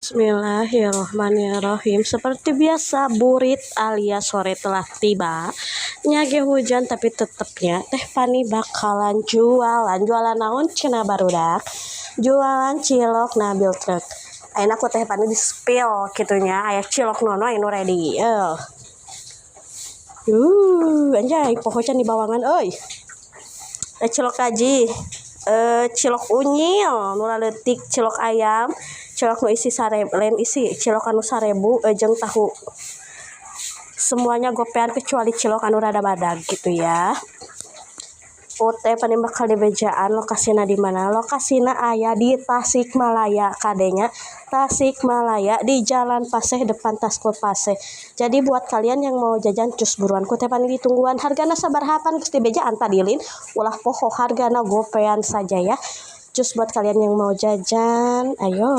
Bismillahirrahmanirrahim. Seperti biasa, burit alias sore telah tiba. Nyage hujan tapi tetepnya Teh Fani bakalan jualan naon cenah barudak. Jualan cilok nabil truk. Ayeuna ku Teh Fani di spill kitunya aya cilok nono anu ready. Anjay pohocan di bawangan euy. Cilok kaji. Cilok unyil nu leutik, cilok ayam, cilok nu isi lain isi cilok anu 1000 jeung tahu. Semuanya gopean kecuali cilok anu rada badag gitu ya. Teh Fani bakal di bejaan lokasina di mana? Lokasina aya di Tasikmalaya kadenya. Tasikmalaya di Jalan Paseh depan Taskul Paseh. Jadi buat kalian yang mau jajan cus buruan ku Teh Fani ditungguan. Hargana sabarahapan geus di bejaan tadilin ulah poho hargana gopean saja ya. Cus buat kalian yang mau jajan, ayo.